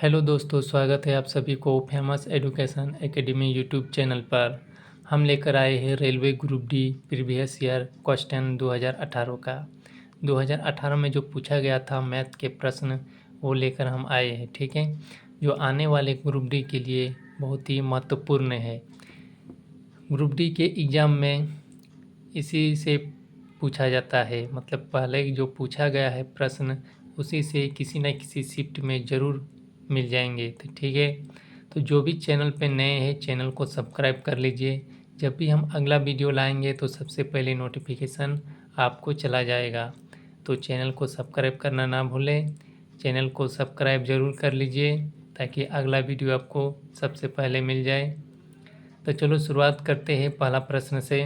Hello दोस्तों, स्वागत है आप सभी को famous education academy YouTube channel पर। हम लेकर आए हैं railway group D previous year question 2018 का। 2018 में जो पूछा गया था मैथ के प्रश्न वो लेकर हम आए हैं, ठीक है, जो आने वाले ग्रुप डी के लिए बहुत ही महत्वपूर्ण है। ग्रुप डी के एग्ज़ाम में इसी से पूछा जाता है, मतलब पहले जो पूछा गया है प्रश्न उसी से किसी न किसी शिफ्ट में ज़रूर मिल जाएंगे। तो ठीक है, तो जो भी चैनल पे नए हैं चैनल को सब्सक्राइब कर लीजिए। जब भी हम अगला वीडियो लाएंगे तो सबसे पहले नोटिफिकेशन आपको चला जाएगा। तो चैनल को सब्सक्राइब करना ना भूलें, चैनल को सब्सक्राइब ज़रूर कर लीजिए ताकि अगला वीडियो आपको सबसे पहले मिल जाए। तो चलो शुरुआत करते हैं पहला प्रश्न से।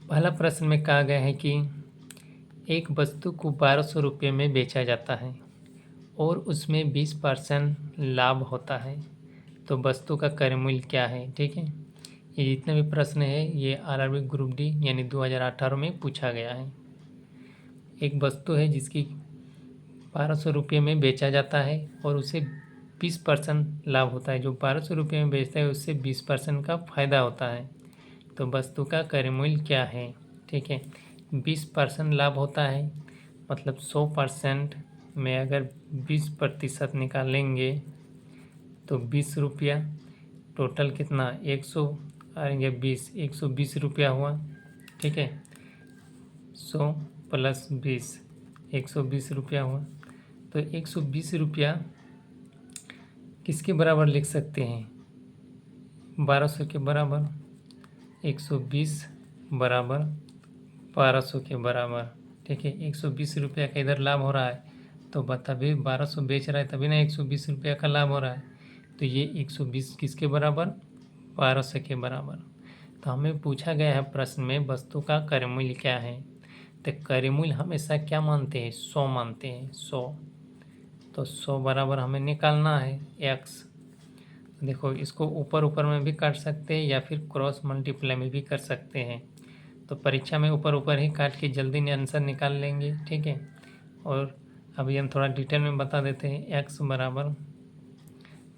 पहला प्रश्न में कहा गया है कि एक वस्तु को 1200 रुपये में बेचा जाता है और उसमें 20% लाभ होता है, तो वस्तु का क्रय मूल्य क्या है। ठीक है, ये जितने भी प्रश्न है ये आरआरबी ग्रुप डी यानी 2018 में पूछा गया है। एक वस्तु है जिसकी 1200 रुपये में बेचा जाता है और उसे 20% लाभ होता है। जो 1200 रुपये में बेचता है उससे 20% का फ़ायदा होता है, तो वस्तु का क्रय मूल्य क्या है। ठीक है, 20% लाभ होता है मतलब 100% में अगर 20% निकालेंगे तो 20 रुपया, टोटल कितना 100 और ये 20 120 रुपया हुआ। ठीक है, 100 प्लस 20 120 रुपया हुआ। तो 120 रुपया किसके बराबर लिख सकते हैं, 1200 के बराबर। 120 बराबर 1200 के बराबर। ठीक है, 120 रुपया का इधर लाभ हो रहा है तो तभी 1200 बेच रहा है तभी ना 120 रुपया का लाभ हो रहा है। तो ये 120 किसके बराबर, 1200 के बराबर। तो हमें पूछा गया है प्रश्न में वस्तु का क्रय मूल्य क्या है। तो क्रय मूल्य हमेशा क्या मानते हैं, 100 मानते हैं, 100। तो 100 बराबर हमें निकालना है x। देखो इसको ऊपर ऊपर में भी काट सकते हैं या फिर क्रॉस मल्टीप्लाई में भी कर सकते हैं। तो परीक्षा में ऊपर ऊपर ही काट के जल्दी आंसर निकाल लेंगे। ठीक है, और अभी हम थोड़ा डिटेल में बता देते हैं। x बराबर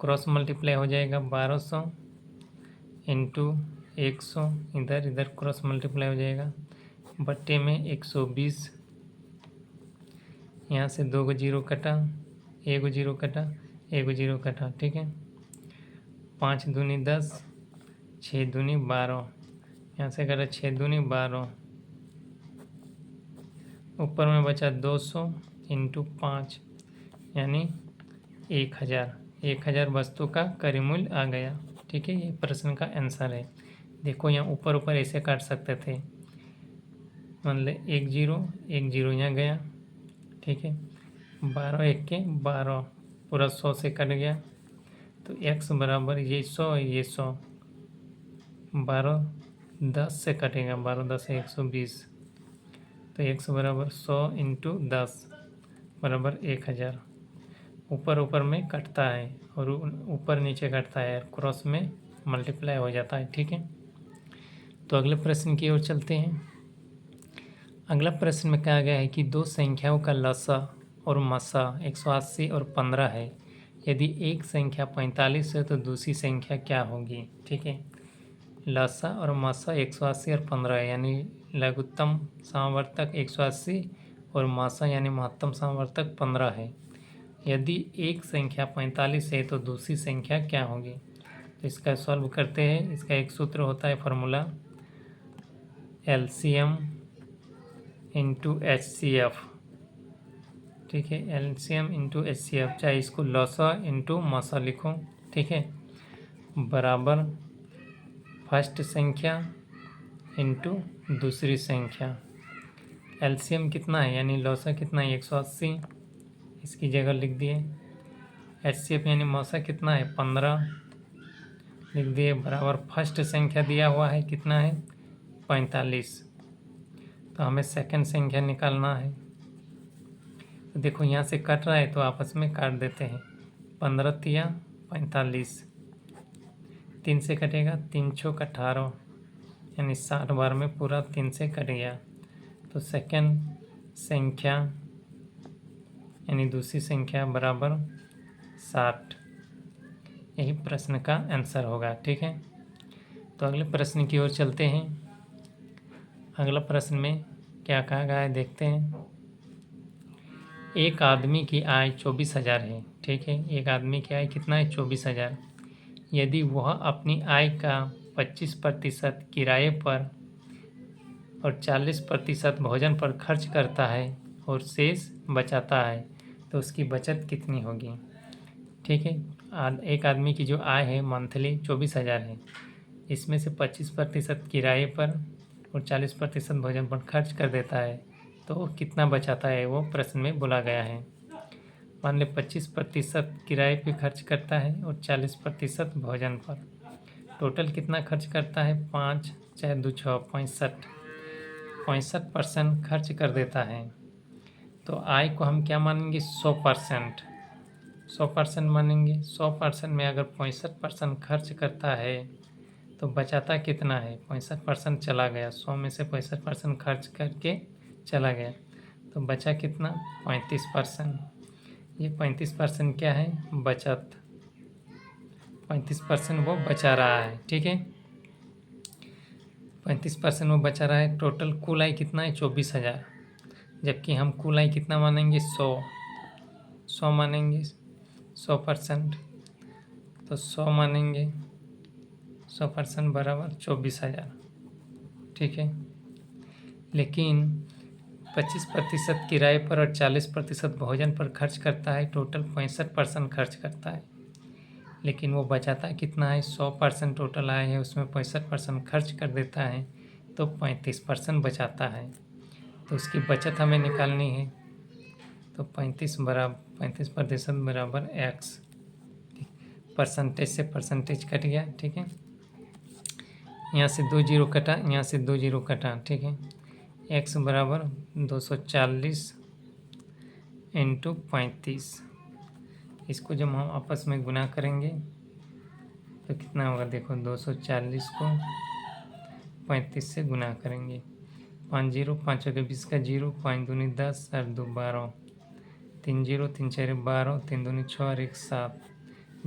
क्रॉस मल्टीप्लाई हो जाएगा 1200 इंटू 100, इधर इधर क्रॉस मल्टीप्लाई हो जाएगा बट्टे में 120। यहाँ से 2 जीरो कटा, 1 जीरो कटा, 1 जीरो कटा। ठीक है, 5 दूनी 10, 6 दूनी 12, यहाँ से कटा 6 दूनी 12, ऊपर में बचा 200 इंटू 5 यानी 1000। 1000 वस्तु का क्रय मूल्य आ गया। ठीक है, ये प्रश्न का आंसर है। देखो यहाँ ऊपर ऊपर ऐसे काट सकते थे, मतलब 1 जीरो यहाँ गया। ठीक है, 12 एक के 12, पूरा 100 से कट गया। तो x बराबर ये 100 ये 100, 12 10 से कटेगा, 12 10 120। तो x बराबर 100 इंटू 10 बराबर 1000। ऊपर ऊपर में कटता है और ऊपर नीचे कटता है, क्रॉस में मल्टीप्लाई हो जाता है। ठीक है, तो अगले प्रश्न की ओर चलते हैं। अगला प्रश्न में कहा गया है कि दो संख्याओं का लसा और मसा 180 और 15 है। यदि एक संख्या 45 है तो दूसरी संख्या क्या होगी। ठीक है, लसा और मसा 180 और 15 है, यानी लघुत्तम समावर्तक 180 और मासा यानी महत्तम समावर्तक 15 है। यदि एक संख्या 45 है तो दूसरी संख्या क्या होगी। तो इसका सॉल्व करते हैं। इसका एक सूत्र होता है फार्मूला LCM इंटू HCF। ठीक है, LCM इंटू HCF, चाहे इसको लसा इंटू मसा लिखो। ठीक है, बराबर फर्स्ट संख्या इंटू दूसरी संख्या। LCM कितना है यानी लसा कितना है 180, इसकी जगह लिख दिए। HCF यानी मसा कितना है 15, लिख दिए, बराबर फर्स्ट संख्या दिया हुआ है कितना है 45। तो हमें सेकंड संख्या निकालना है। तो देखो यहाँ से कट रहा है तो आपस में काट देते हैं। 15 तिया 45, 3 से कटेगा, 3 छः 18, यानी 60 बार में पूरा 3 से कट गया। तो सेकंड संख्या यानी दूसरी संख्या बराबर 60। यही प्रश्न का आंसर होगा। ठीक है, तो अगले प्रश्न की ओर चलते हैं। अगला प्रश्न में क्या कहा गया है देखते हैं। एक आदमी की आय 24,000 है। ठीक है, एक आदमी की आय कितना है? 24,000। यदि वह अपनी आय का 25% किराए पर और 40% भोजन पर खर्च करता है और शेष बचाता है तो उसकी बचत कितनी होगी? ठीक है, एक आदमी की जो आय है मंथली 24,000 है, इसमें से 25% किराए पर और 40% भोजन पर खर्च कर देता है तो कितना बचाता है वो प्रश्न में बोला गया है। मान ले 25% किराए पे खर्च करता है और 40% भोजन पर, टोटल कितना खर्च करता है? 5 4 2 6 65% खर्च कर देता है। तो आय को हम क्या मानेंगे? 100%। 100% मानेंगे। 100% में अगर 65% खर्च करता है तो बचाता कितना है? 65% चला गया, 100 में से 65% खर्च करके चला गया तो बचा कितना? 35%। ये 35% क्या है? बचत। 35% वो बचा रहा है। ठीक है, 35% वो बचा रहा है। टोटल कुल आय कितना है? 24,000। जबकि हम कुल आय कितना मानेंगे? 100 मानेंगे। 100% तो 100 मानेंगे। 100% बराबर 24,000। ठीक है, लेकिन 25% किराए पर और 40% भोजन पर खर्च करता है, टोटल 65% खर्च करता है। लेकिन वो बचाता कितना है? 100% टोटल आय है, उसमें 65% खर्च कर देता है तो 35% बचाता है। तो उसकी बचत हमें निकालनी है। तो 35% बराबर x। परसेंटेज से परसेंटेज कट गया। ठीक है, यहाँ से 2 जीरो कटा, यहाँ से 2 जीरो कटा। ठीक है, x बराबर 240 इंटू 35। इसको जब हम आपस में गुना करेंगे तो कितना होगा? देखो 240 को 35 से गुना करेंगे। 5 जीरो, 5 के 20 का जीरो, 5 दूनी 10 और 2 12, 3 जीरो, 3 चार 12, 3 दूनी 6 और 1 7,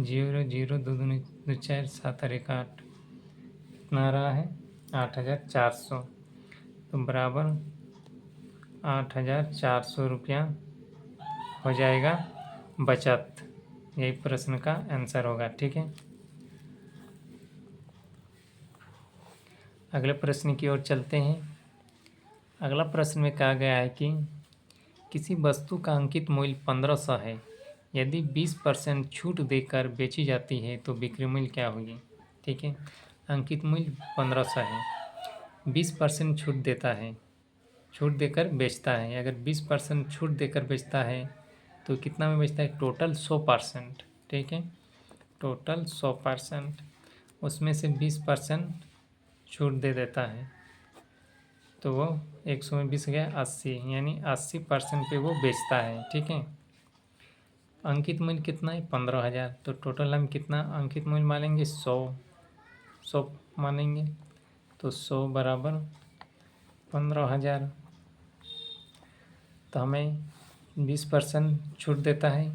0 0 2 दूनी 2 4, 7 और 1 8। कितना आ रहा है? 8,400। तो बराबर 8,400 रुपया हो जाएगा बचत। यही प्रश्न का आंसर होगा। ठीक है, अगले प्रश्न की ओर चलते हैं। अगला प्रश्न में कहा गया है कि किसी वस्तु का अंकित मूल्य 1500 है। यदि 20% छूट देकर बेची जाती है तो बिक्री मूल्य क्या होगी? ठीक है, अंकित मूल्य 1500 है, 20% छूट देता है, छूट देकर बेचता है। अगर 20% छूट देकर बेचता है तो कितना में बेचता है? टोटल 100%। ठीक है, टोटल 100%, उसमें से 20% छूट दे देता है तो वो 100 में 20 गया 80, यानी 80% पे वो बेचता है। ठीक है, अंकित मूल्य कितना है? 15,000। तो टोटल हम कितना अंकित मूल्य मानेंगे? 100 मानेंगे। तो 100 बराबर 15,000। तो हमें 20% छूट देता है,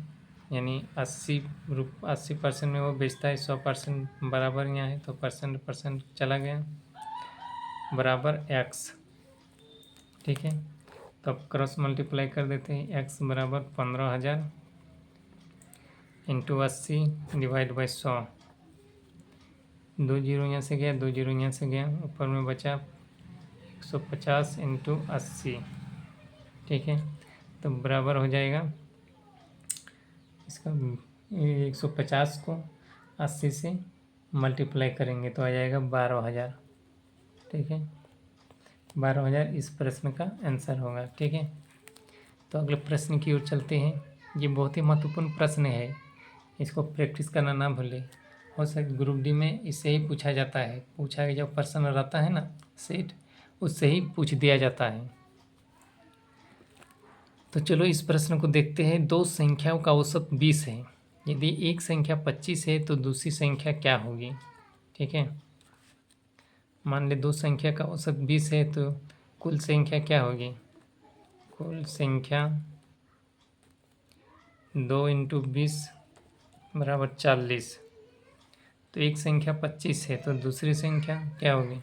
यानी 80% में वो बेचता है। 100% बराबर यहाँ है तो परसेंट चला गया, बराबर x। ठीक है, तो अब क्रॉस मल्टीप्लाई कर देते हैं। x बराबर 15,000 इंटू 80 डिवाइड बाई 100। 2 जीरो यहाँ से गया, 2 जीरो यहाँ से गया, ऊपर में बचा 150 इंटू 80। ठीक है, तो बराबर हो जाएगा इसका 150 को 80 से मल्टीप्लाई करेंगे तो आ जाएगा 12,000। ठीक है, 12,000 इस प्रश्न का आंसर होगा। ठीक है, तो अगले प्रश्न की ओर चलते हैं। ये बहुत ही महत्वपूर्ण प्रश्न है, इसको प्रैक्टिस करना ना भूलें। हो सकता ग्रुप डी में इससे ही पूछा जाता है, पूछा कि जब प्रश्न रहता है ना सेट, उससे ही पूछ दिया जाता है। तो चलो इस प्रश्न को देखते हैं। दो संख्याओं का औसत 20 है। यदि एक संख्या 25 है तो दूसरी संख्या क्या होगी? ठीक है, मान ले दो संख्या का औसत 20 है तो कुल संख्या क्या होगी? कुल संख्या 2 इंटू 20 बराबर 40। तो एक संख्या 25 है, तो दूसरी संख्या क्या होगी?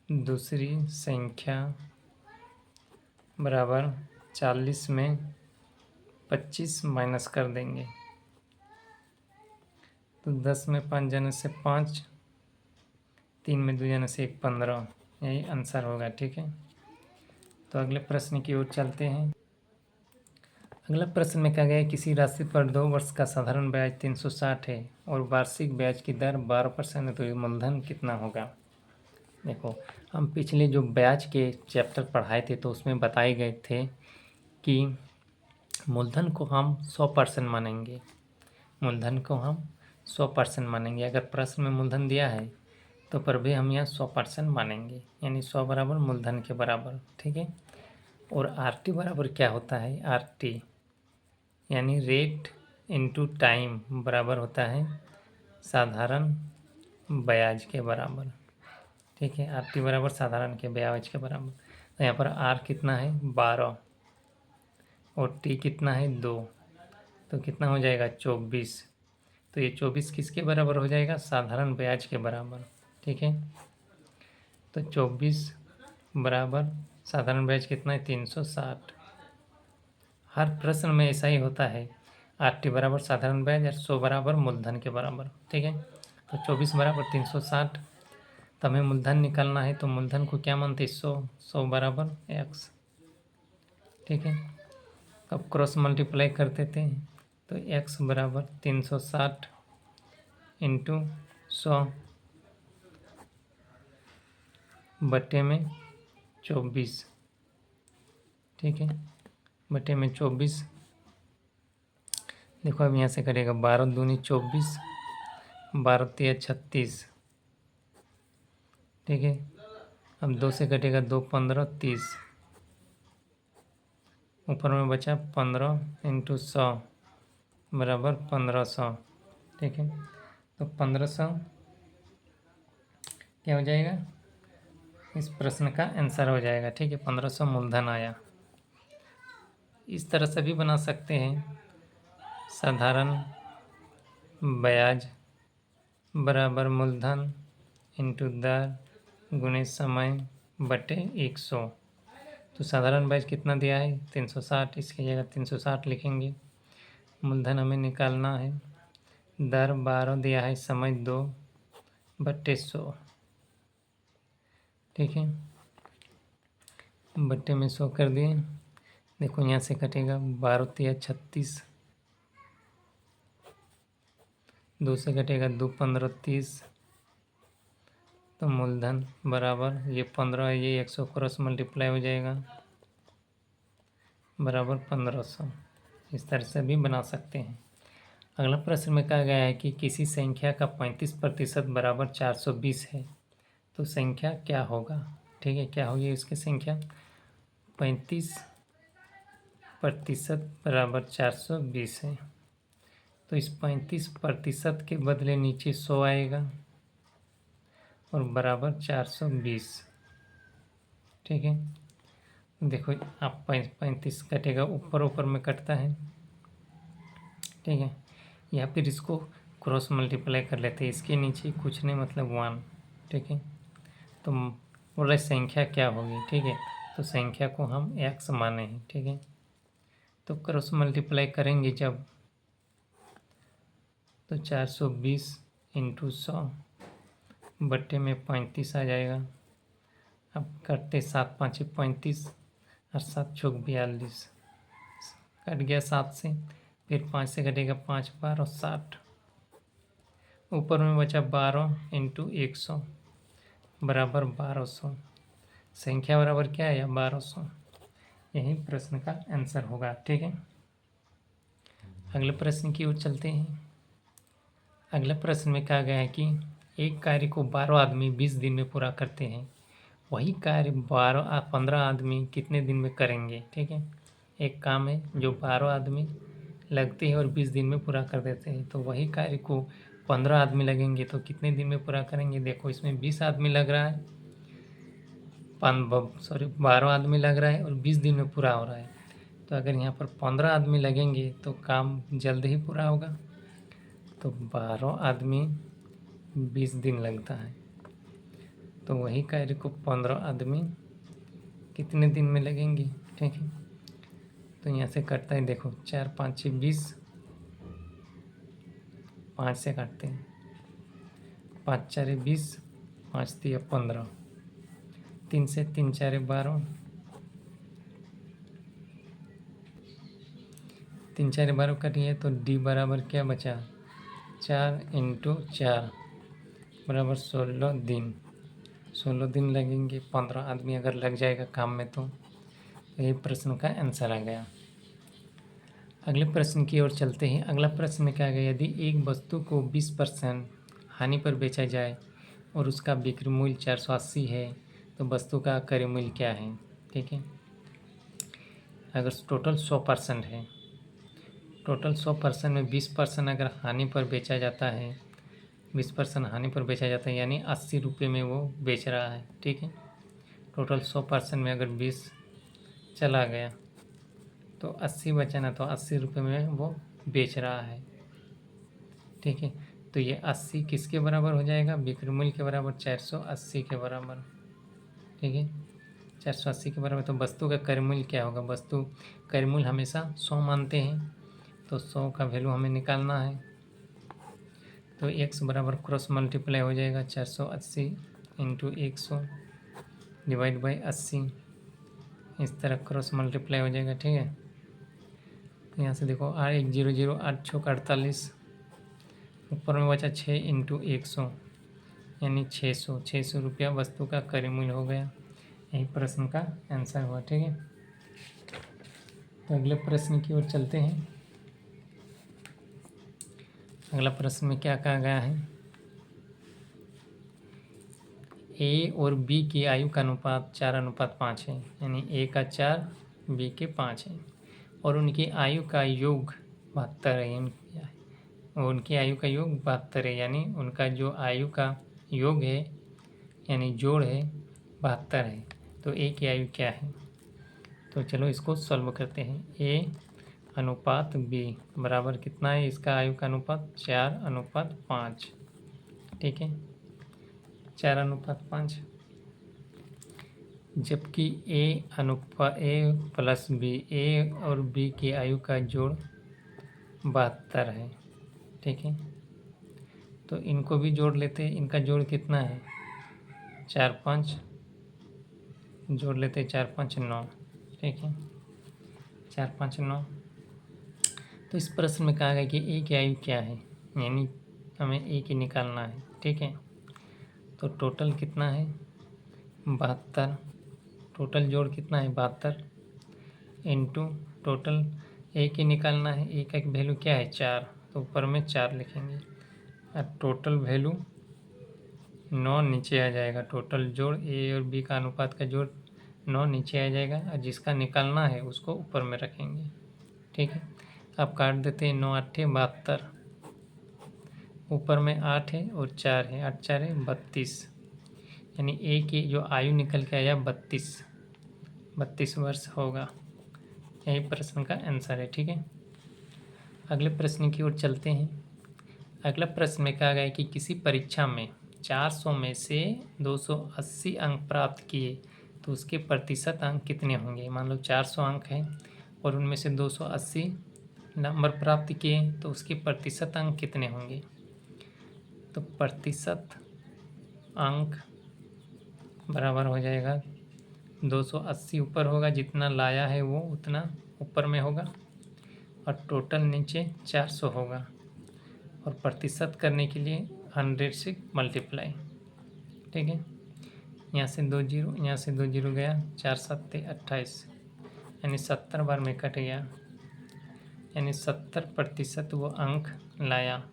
दूसरी संख्या बराबर 40 में 25 माइनस कर देंगे, तो 10 में 5 जाने से 5, 3 में 2 जाने से 1, 15। यही आंसर होगा। ठीक है, तो अगले प्रश्न की ओर चलते हैं। अगला प्रश्न में कहा गया है किसी राशि पर 2 वर्ष का साधारण ब्याज 360 है और वार्षिक ब्याज की दर 12% है, तो मूलधन कितना होगा? देखो, हम पिछले जो ब्याज के चैप्टर पढ़ाए थे तो उसमें बताए गए थे कि मूलधन को हम 100% मानेंगे। मूलधन को हम 100% मानेंगे। अगर प्रश्न में मूलधन दिया है तो पर भी हम यहाँ 100% मानेंगे, यानी 100 बराबर मूलधन के बराबर। ठीक है, और RT बराबर क्या होता है? RT यानी रेट इनटू टाइम बराबर होता है साधारण ब्याज के बराबर। ठीक है, RT बराबर साधारण के ब्याज के बराबर। तो यहाँ पर R कितना है? 12 और T कितना है? 2, तो कितना हो जाएगा? 24। तो ये 24 किसके बराबर हो जाएगा? साधारण ब्याज के बराबर। ठीक है, तो 24 बराबर साधारण ब्याज कितना है? 360। हर प्रश्न में ऐसा ही होता है, RT बराबर साधारण ब्याज और 100 बराबर मूलधन के बराबर। ठीक है, तो 24 बराबर 360। तो हमें मूलधन निकालना है, तो मूलधन को क्या मानते हैं? 100 बराबर x। ठीक है, अब क्रॉस मल्टीप्लाई कर देते हैं, तो x बराबर 360 इंटू 100 बटे में 24। ठीक है, बटे में 24। देखो अब यहाँ से करेगा 12 दूनी 24, 12 तिया 36। ठीक है, अब 2 से कटेगा 2, 15, 30। ऊपर में बचा 15 इंटू 100 बराबर 1500। ठीक है, तो 1500 क्या हो जाएगा? इस प्रश्न का आंसर हो जाएगा। ठीक है, 1500 मूलधन आया। इस तरह से भी बना सकते हैं, साधारण ब्याज बराबर मूलधन इंटू दर गुणे समय बटे 100। तो साधारण ब्याज कितना दिया है? 360, इसकी जगह 360 लिखेंगे। मूलधन हमें निकालना है, दर 12 दिया है, समय 2 बटे 100। ठीक है, बट्टे में 100 कर दिए। देखो यहाँ से कटेगा 12 तिया 36, 2 से कटेगा 2, 15, 30। तो मूलधन बराबर ये 15 है, ये 100 क्रॉस मल्टीप्लाई हो जाएगा बराबर 1500। इस तरह से भी बना सकते हैं। अगला प्रश्न में कहा गया है कि किसी संख्या का 35% बराबर 420 है, तो संख्या क्या होगा? ठीक है, क्या होगी इसकी संख्या? 35% बराबर 420 है, तो इस 35% के बदले नीचे 100 आएगा और बराबर 420। ठीक है, देखो आप 35 कटेगा, ऊपर ऊपर में कटता है। ठीक है, या फिर इसको क्रॉस मल्टीप्लाई कर लेते हैं, इसके नीचे कुछ नहीं मतलब 1। ठीक है, तो बोल रहे संख्या क्या होगी? ठीक है, तो संख्या को हम x माने हैं। ठीक है, तो क्रॉस मल्टीप्लाई करेंगे जब, तो 420 इंटू 100 बट्टे में 35 आ जाएगा। अब करते 7 5 35 और 7 चौक 42, कट गया 7 से, फिर 5 से कटेगा 5 12 60। ऊपर में बचा 12 इंटू 100 बराबर 1200। संख्या बराबर क्या है? 1200। यही प्रश्न का आंसर होगा। ठीक है, अगले प्रश्न की ओर चलते हैं। अगले प्रश्न में कहा गया है कि एक कार्य को 12 आदमी 20 दिन में पूरा करते हैं, वही कार्य 15 आदमी कितने दिन में करेंगे? ठीक है, एक काम है जो 12 आदमी लगते हैं और 20 दिन में पूरा कर देते हैं, तो वही कार्य को 15 आदमी लगेंगे तो कितने दिन में पूरा करेंगे? देखो इसमें 20 आदमी लग रहा है, 12 आदमी लग रहा है और 20 दिन में पूरा हो रहा है, तो अगर यहाँ पर 15 आदमी लगेंगे तो काम जल्द ही पूरा होगा। तो 12 आदमी 20 दिन लगता है, तो वही कार्य को 15 आदमी कितने दिन में लगेंगे। ठीक है, तो यहाँ से कटता है, देखो 4 5 6 20, 5 से काटते हैं, 5 4 20, 5 3 15, 3 से 3 4 12, 3 4 12 कटिए तो डी बराबर क्या बचा, 4 × 4 बराबर 16 दिन। 16 दिन लगेंगे 15 आदमी अगर लग जाएगा काम में, तो यही प्रश्न का आंसर आ गया। अगले प्रश्न की ओर चलते हैं। अगला प्रश्न में क्या गया, यदि एक वस्तु को 20% हानि पर बेचा जाए और उसका बिक्री मूल्य 480 है तो वस्तु का क्रय मूल्य क्या है। ठीक है, अगर टोटल 100% है, टोटल 100% में 20% अगर हानि पर बेचा जाता है, 20% हानि पर बेचा जाता है यानी 80 रुपये में वो बेच रहा है। ठीक है, टोटल 100% में अगर 20 चला गया तो 80 बचा ना, तो 80 रुपये में वो बेच रहा है। ठीक है, तो ये 80 किसके बराबर हो जाएगा, बिक्री मूल्य के बराबर, 480 के बराबर। ठीक है, 480 के बराबर। तो वस्तु का क्रय मूल्य क्या होगा, वस्तु क्रय मूल्य हमेशा 100 मानते हैं, तो 100 का वैल्यू हमें निकालना है। तो x बराबर क्रॉस मल्टीप्लाई हो जाएगा, 480 × 100 डिवाइड बाई 80, इस तरह क्रॉस मल्टीप्लाई हो जाएगा। ठीक है, यहाँ से देखो 1 0 0, 8 6 48, ऊपर में बचा 6 × 100 यानी 600 रुपया वस्तु का क्रय मूल्य हो गया। यही प्रश्न का आंसर हुआ। ठीक है, तो अगले प्रश्न की ओर चलते हैं। अगला प्रश्न में क्या कहा गया है, ए और बी की आयु का अनुपात 4:5 है, यानी ए का 4 बी के 5 है, और उनकी आयु का योग 72 है। उनकी आयु का योग 72 है, यानी उनका जो आयु का योग है यानी जोड़ है 72 है। तो ए की आयु क्या है, तो चलो इसको सॉल्व करते हैं। ए अनुपात बी बराबर कितना है, इसका आयु का अनुपात 4:5। ठीक है, 4:5, जबकि ए प्लस बी, ए और बी की आयु का जोड़ 72 है। ठीक है, तो इनको भी जोड़ लेते हैं, इनका जोड़ कितना है, 4 5 जोड़ लेते हैं, 4 5 9। ठीक है, 4 5 9। तो इस प्रश्न में कहा गया कि ए की आयु क्या है, यानी हमें ए की निकालना है। ठीक है, तो टोटल कितना है, 72, टोटल जोड़ कितना है 72 इंटू टोटल ए की निकालना है, ए का वैल्यू क्या है 4, तो ऊपर में 4 लिखेंगे और टोटल वैल्यू 9 नीचे आ जाएगा। टोटल जोड़ ए और बी का अनुपात का जोड़ 9 नीचे आ जाएगा और जिसका निकालना है उसको ऊपर में रखेंगे। ठीक है, अब काट देते हैं, 9 8 72, ऊपर में 8 है और 4 है, 8 4 है 32, यानी ए की जो आयु निकल के आया 32 वर्ष होगा। यही प्रश्न का आंसर है। ठीक है, अगले प्रश्न की ओर चलते हैं। अगला प्रश्न में कहा गया है कि किसी परीक्षा में 400 में से 280 अंक प्राप्त किए तो उसके प्रतिशत अंक कितने होंगे। मान लो 400 अंक हैं और उनमें से 280 नंबर प्राप्त किए तो उसके प्रतिशत अंक कितने होंगे। तो प्रतिशत अंक बराबर हो जाएगा 280 ऊपर होगा, जितना लाया है वो उतना ऊपर में होगा, और टोटल नीचे 400 होगा, और प्रतिशत करने के लिए 100 से मल्टीप्लाई। ठीक है, यहाँ से 2 जीरो, यहाँ से 2 जीरो गया, 4 7 28, यानी 70 बार में कट गया, यानी 70% वो अंक लाया।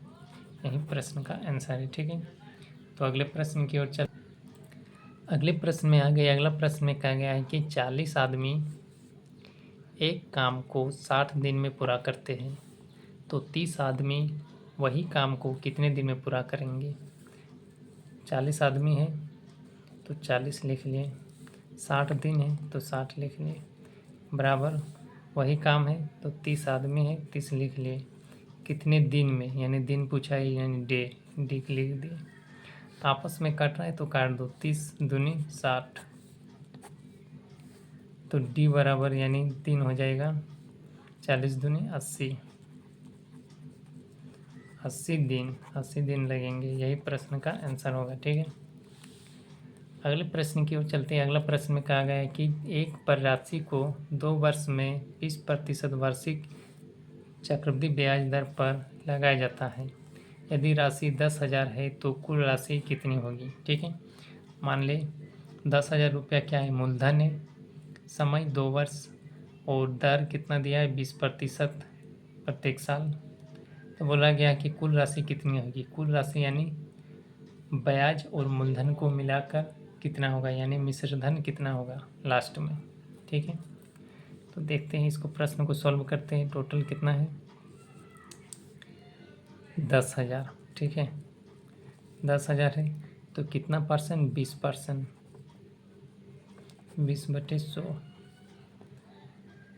यही प्रश्न का आंसर है। ठीक है, तो अगले प्रश्न की ओर चल। अगले प्रश्न में आ गया। अगला प्रश्न में कहा गया है कि 40 आदमी एक काम को 60 दिन में पूरा करते हैं तो 30 आदमी वही काम को कितने दिन में पूरा करेंगे। 40 आदमी हैं तो 40 लिख लिए, 60 दिन है तो 60 लिख लिए, बराबर वही काम है, तो 30 आदमी है, 30 लिख लिए। कितने दिन में, यानी दिन पूछा है, यानी डे, डी लिख दिए। आपस में काट रहा है तो काट दो, 30 दूनी 60, तो डी बराबर यानी 3 हो जाएगा, 40 दूनी 80, 80 दिन लगेंगे। यही प्रश्न का आंसर होगा। ठीक है, अगले प्रश्न की ओर चलते हैं। अगला प्रश्न में कहा गया है कि एक परिराशि को 2 वर्ष में 20% वार्षिक चक्रवृद्धि ब्याज दर पर लगाया जाता है। यदि राशि 10,000 है तो कुल राशि कितनी होगी। ठीक है, मान ले 10,000 रुपया क्या है, मूलधन है, समय 2 वर्ष, और दर कितना दिया है, 20% प्रत्येक साल। तो बोला गया कि कुल राशि कितनी होगी। कुल राशि यानी ब्याज और मूलधन को मिलाकर कितना होगा, यानी मिश्र धन कितना होगा लास्ट में। ठीक है, तो देखते हैं, इसको प्रश्न को सॉल्व करते हैं। टोटल कितना है, 10,000। ठीक है, 10,000 है तो कितना परसेंट, 20%, 20/100।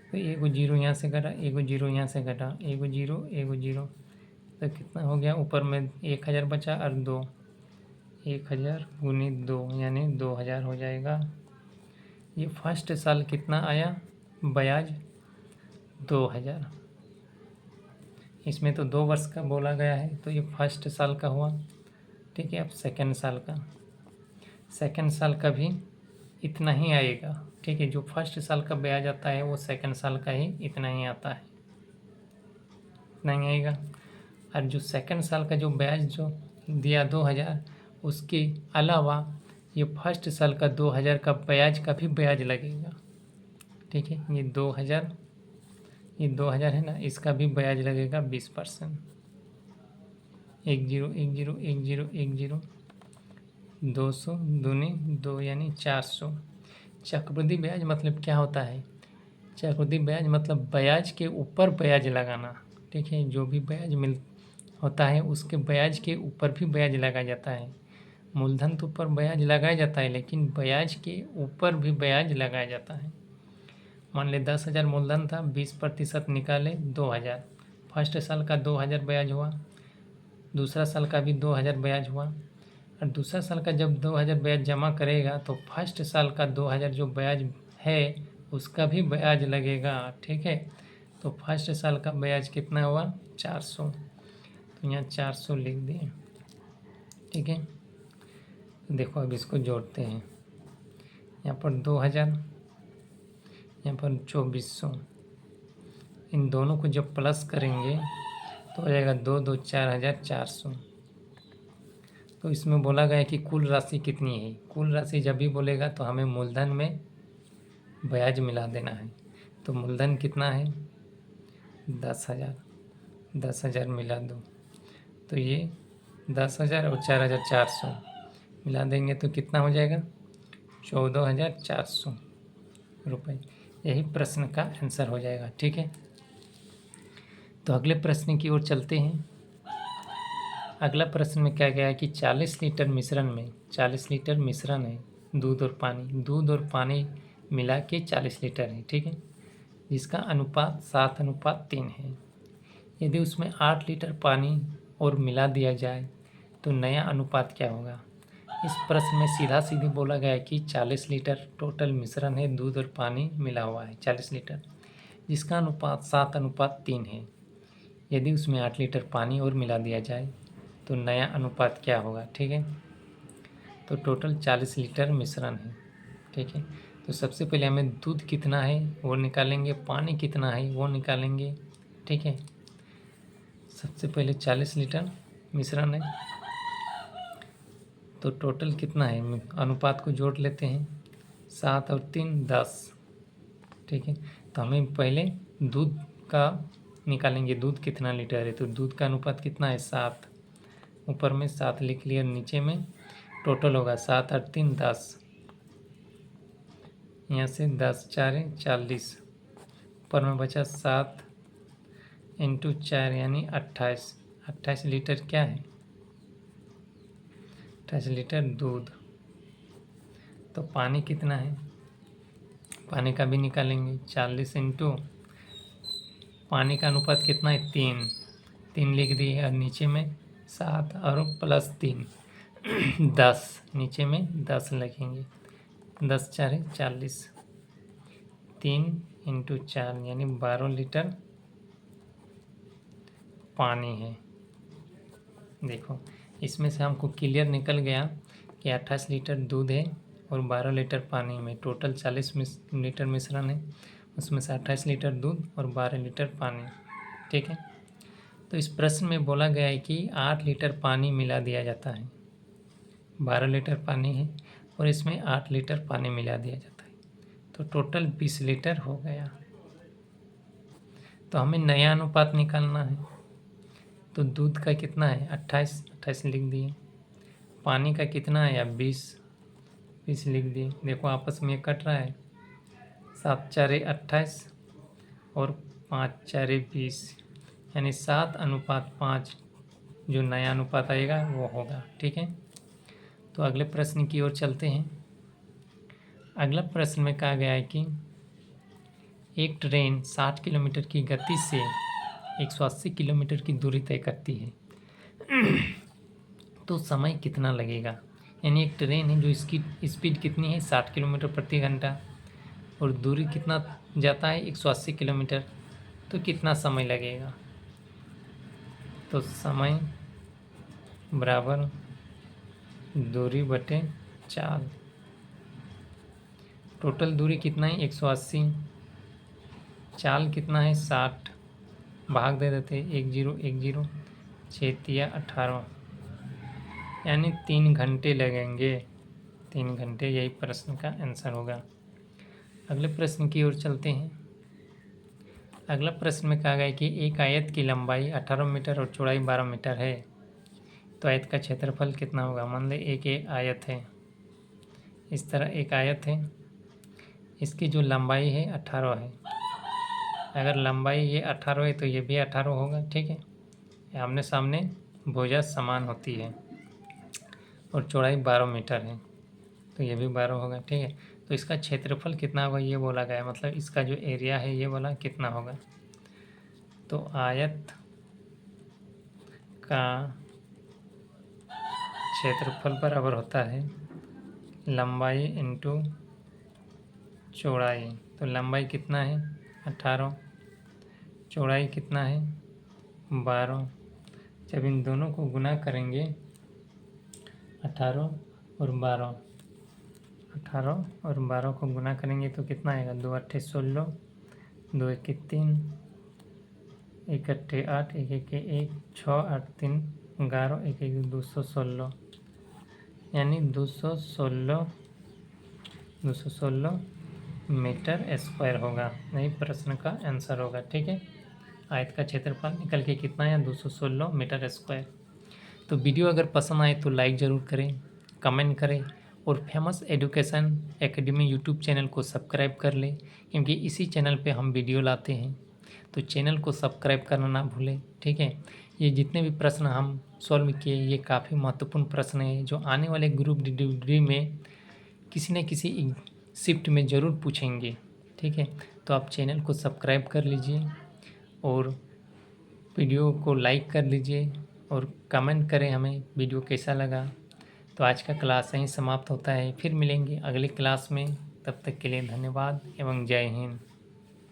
तो एगो जीरो यहाँ से घटा, एगो जीरो यहाँ से घटा, एगो जीरो, तो कितना हो गया, ऊपर में 1,000 बचा और 2, 1,000 गुनी 2 यानी 2,000 हो जाएगा। ये फर्स्ट साल कितना आया ब्याज, 2,000। इसमें तो 2 वर्ष का बोला गया है, तो ये फर्स्ट साल का हुआ। ठीक है, अब सेकंड साल का भी इतना ही आएगा। ठीक है, जो फर्स्ट साल का ब्याज आता है वो सेकंड साल का ही इतना ही आता है, इतना ही आएगा। और जो सेकंड साल का जो ब्याज जो दिया 2,000, उसके अलावा ये फर्स्ट साल का 2,000 का ब्याज का भी ब्याज लगेगा। ठीक है, ये 2,000 है ना, इसका भी ब्याज लगेगा 20%। 10, 200 दूनी 2 यानी 400। चक्रवृद्धि ब्याज मतलब क्या होता है, चक्रवृद्धि ब्याज मतलब ब्याज के ऊपर ब्याज लगाना। ठीक है, जो भी ब्याज मिल होता है उसके ब्याज के ऊपर भी ब्याज लगाया जाता है। मूलधन तो ऊपर ब्याज लगाया जाता है, लेकिन ब्याज के ऊपर भी ब्याज लगाया जाता है। मान ले 10,000 मूलधन था, 20% निकाले 2,000। फर्स्ट साल का 2,000 ब्याज हुआ, दूसरा साल का भी 2,000 ब्याज हुआ, और दूसरा साल का जब 2,000 ब्याज जमा करेगा तो फर्स्ट साल का 2,000 जो ब्याज है उसका भी ब्याज लगेगा। ठीक है, तो फर्स्ट साल का ब्याज कितना हुआ, 400, तो यहाँ 400 लिख दिए। ठीक है, देखो अब इसको जोड़ते हैं। यहाँ पर 2,000, यहाँ पर 2,400, इन दोनों को जब प्लस करेंगे तो हो जाएगा 2 2 4,400। तो इसमें बोला गया है कि कुल राशि कितनी है। कुल राशि जब भी बोलेगा तो हमें मूलधन में ब्याज मिला देना है। तो मूलधन कितना है, 10,000, 10,000 मिला दो, तो ये 10,000 और 4,400 मिला देंगे तो कितना हो जाएगा, 14,400 रुपये। यही प्रश्न का आंसर हो जाएगा। ठीक है, तो अगले प्रश्न की ओर चलते हैं। अगला प्रश्न में क्या गया है कि 40 लीटर मिश्रण में, 40 लीटर मिश्रण है, दूध और पानी मिला के 40 लीटर है। ठीक है, जिसका अनुपात 7:3 है। यदि उसमें 8 लीटर पानी और मिला दिया जाए तो नया अनुपात क्या होगा। इस प्रश्न में सीधा सीधी बोला गया है कि 40 लीटर टोटल मिश्रण है, दूध और पानी मिला हुआ है 40 लीटर, जिसका अनुपात 7:3 है। यदि उसमें 8 लीटर पानी और मिला दिया जाए तो नया अनुपात क्या होगा। ठीक है, तो टोटल 40 लीटर मिश्रण है। ठीक है, तो सबसे पहले हमें दूध कितना है वो निकालेंगे, पानी कितना है वो निकालेंगे। ठीक है, सबसे पहले 40 लीटर मिश्रण है तो टोटल कितना है, अनुपात को जोड़ लेते हैं, 7 और 3 10। ठीक है, तो हमें पहले दूध का निकालेंगे, दूध कितना लीटर है, तो दूध का अनुपात कितना है, 7। ऊपर में 7 लिख लिया, नीचे में टोटल होगा 7 और 3 10, यहाँ से 10 4 40, ऊपर में बचा 7 × 4 यानी 28 लीटर क्या है, 28 लीटर दूध। तो पानी कितना है, पानी का भी निकालेंगे, 40 × पानी का अनुपात कितना है 3 लिख दिए, और नीचे में 7 और प्लस 3 10, नीचे में 10 लिखेंगे। 10 4 40, 3 × 4 यानी 12 लीटर पानी है। देखो इसमें से हमको क्लियर निकल गया कि 28 लीटर दूध है और 12 लीटर पानी में टोटल 40 लीटर मिश्रण है, उसमें से 28 लीटर दूध और 12 लीटर पानी। ठीक है, तो इस प्रश्न में बोला गया है कि 8 लीटर पानी मिला दिया जाता है। 12 लीटर पानी है और इसमें 8 लीटर पानी मिला दिया जाता है, तो टोटल 20 लीटर हो गया। तो हमें नया अनुपात निकालना है। तो दूध का कितना है 28 लिख दिए, पानी का कितना है या 20 लिख दिए। देखो आपस में कट रहा है, 7 4 28 और 5 4 20, यानी 7:5 जो नया अनुपात आएगा वो होगा। ठीक है, तो अगले प्रश्न की ओर चलते हैं। अगला प्रश्न में कहा गया है कि एक ट्रेन 60 किलोमीटर की गति से 180 किलोमीटर की दूरी तय करती है, तो समय कितना लगेगा। यानी एक ट्रेन है जो इसकी स्पीड कितनी है 60 किलोमीटर प्रति घंटा और दूरी कितना जाता है 180 किलोमीटर, तो कितना समय लगेगा। तो समय बराबर दूरी बटे चाल। टोटल दूरी कितना है 180, चाल कितना है 60, भाग दे देते 1 0 1 0, 6 तिया 18, यानी 3 घंटे लगेंगे। 3 घंटे, यही प्रश्न का आंसर होगा। अगले प्रश्न की ओर चलते हैं। अगला प्रश्न में कहा गया है कि एक आयत की लंबाई 18 मीटर और चौड़ाई 12 मीटर है, तो आयत का क्षेत्रफल कितना होगा। मान ले एक आयत है, इस तरह एक आयत है, इसकी जो लंबाई है 18 है। अगर लंबाई ये 18 है तो ये भी 18 होगा। ठीक है, आमने सामने भुजा समान होती है, और चौड़ाई 12 मीटर है, तो ये भी 12 होगा। ठीक है, तो इसका क्षेत्रफल कितना होगा ये बोला गया, मतलब इसका जो एरिया है ये बोला कितना होगा। तो आयत का क्षेत्रफल बराबर होता है लंबाई इंटू चौड़ाई। तो लंबाई कितना है 18, चौड़ाई कितना है 12। जब इन दोनों को गुना करेंगे 18 और 12, 18 और 12 को गुना करेंगे तो कितना आएगा 2 8 16, 2 1 3, 1 8 8, 1 1 1, 6 8 3 11, 1 1 216, यानी 216 मीटर स्क्वायर होगा। यही प्रश्न का आंसर होगा। ठीक है, आयत का क्षेत्रफल निकल के कितना है 216 मीटर स्क्वायर। तो वीडियो अगर पसंद आए तो लाइक ज़रूर करें, कमेंट करें और famous education academy YouTube channel को सब्सक्राइब कर लें, क्योंकि इसी चैनल पे हम वीडियो लाते हैं। तो चैनल को सब्सक्राइब करना ना भूलें। ठीक है, ये जितने भी प्रश्न हम सॉल्व किए ये काफ़ी महत्वपूर्ण प्रश्न हैं जो आने वाले ग्रुप डी में किसी न किसी शिफ्ट में ज़रूर पूछेंगे। ठीक है, तो आप चैनल को सब्सक्राइब कर लीजिए और वीडियो को लाइक कर लीजिए और कमेंट करें हमें वीडियो कैसा लगा। तो आज का क्लास यहीं समाप्त होता है, फिर मिलेंगे अगली क्लास में। तब तक के लिए धन्यवाद एवं जय हिंद।